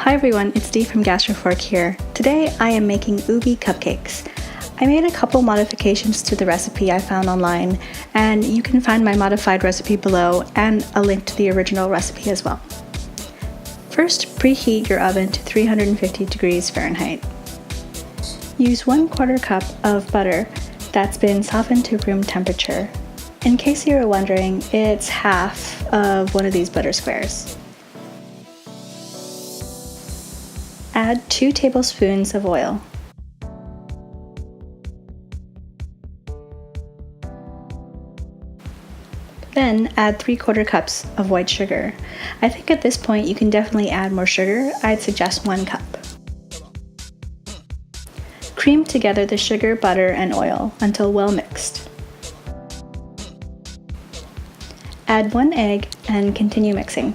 Hi everyone, it's Dee from Gastrofork here. Today I am making Ube Cupcakes. I made a couple modifications to the recipe I found online, and you can find my modified recipe below and a link to the original recipe as well. First, preheat your oven to 350 degrees Fahrenheit. Use 1/4 cup of butter that's been softened to room temperature. In case you were wondering, it's half of one of these butter squares. Add 2 tablespoons of oil. Then add 3/4 cups of white sugar. I think at this point you can definitely add more sugar. I'd suggest 1 cup. Cream together the sugar, butter, and oil until well mixed. Add 1 egg and continue mixing.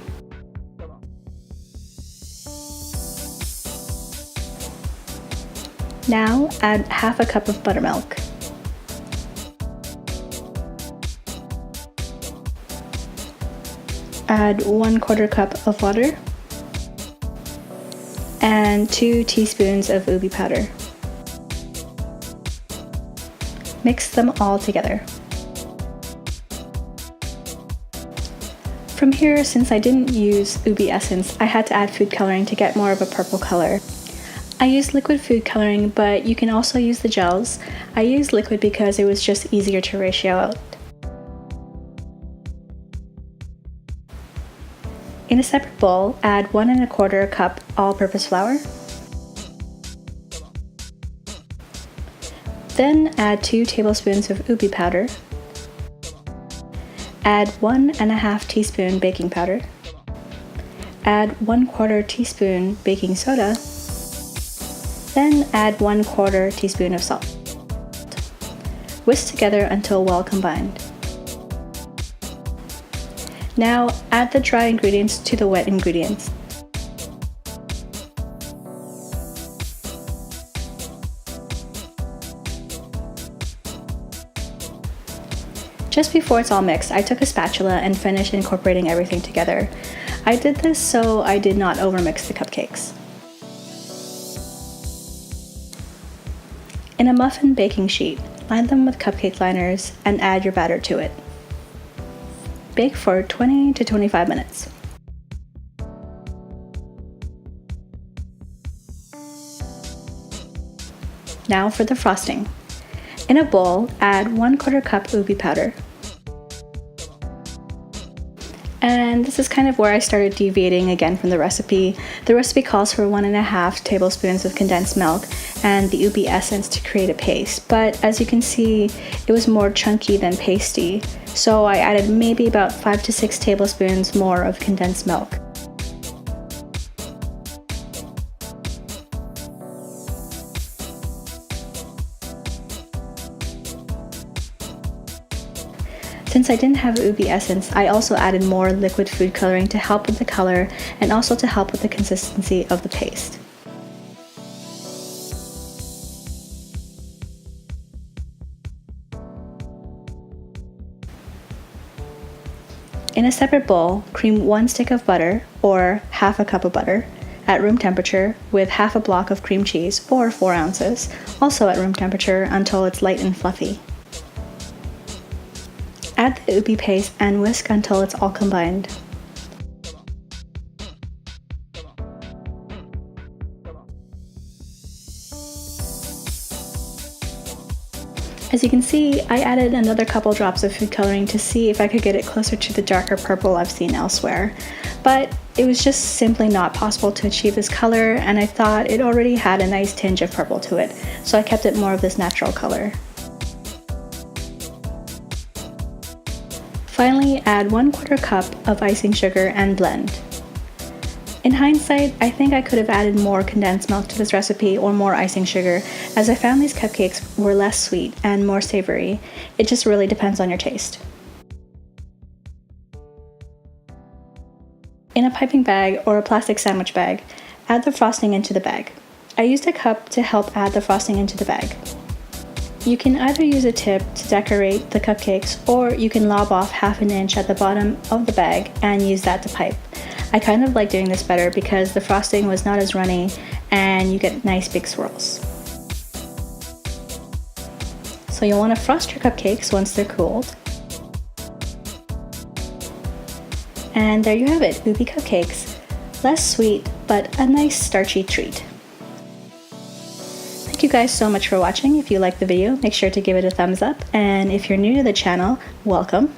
Now add half a cup of buttermilk. Add 1/4 cup of water and 2 teaspoons of ubi powder. Mix them all together. From here, since I didn't use ubi essence, I had to add food coloring to get more of a purple color. I used liquid food coloring, but you can also use the gels. I used liquid because it was just easier to ratio out. In a separate bowl, add 1 1/4 cup all-purpose flour. Then add 2 tablespoons of ubi powder. Add 1 1/2 teaspoon baking powder. Add 1/4 teaspoon baking soda. Then add 1/4 teaspoon of salt. Whisk together until well combined. Now add the dry ingredients to the wet ingredients. Just before it's all mixed, I took a spatula and finished incorporating everything together. I did this so I did not overmix the cupcakes. In a muffin baking sheet, line them with cupcake liners and add your batter to it. Bake for 20 to 25 minutes. Now for the frosting. In a bowl, add 1/4 cup ubi powder. And this is kind of where I started deviating again from the recipe. The recipe calls for 1 1/2 tablespoons of condensed milk and the ubi essence to create a paste, but as you can see, it was more chunky than pasty, so I added maybe about 5 to 6 tablespoons more of condensed milk. Since I didn't have ubi essence, I also added more liquid food coloring to help with the color and also to help with the consistency of the paste. In a separate bowl, cream 1 stick of butter, or half a cup of butter, at room temperature with half a block of cream cheese, or 4 ounces, also at room temperature until it's light and fluffy. Add the ubi paste and whisk until it's all combined. As you can see, I added another couple drops of food coloring to see if I could get it closer to the darker purple I've seen elsewhere, but it was just simply not possible to achieve this color, and I thought it already had a nice tinge of purple to it, so I kept it more of this natural color. Finally, add 1/4 cup of icing sugar and blend. In hindsight, I think I could have added more condensed milk to this recipe or more icing sugar, as I found these cupcakes were less sweet and more savory. It just really depends on your taste. In a piping bag or a plastic sandwich bag, add the frosting into the bag. I used a cup to help add the frosting into the bag. You can either use a tip to decorate the cupcakes, or you can lob off 1/2 inch at the bottom of the bag and use that to pipe. I kind of like doing this better because the frosting was not as runny and you get nice big swirls. So you'll want to frost your cupcakes once they're cooled. And there you have it, Ube Cupcakes. Less sweet, but a nice starchy treat. Thank you guys so much for watching. If you liked the video, make sure to give it a thumbs up. And if you're new to the channel, welcome.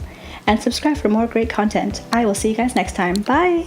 And subscribe for more great content. I will see you guys next time. Bye!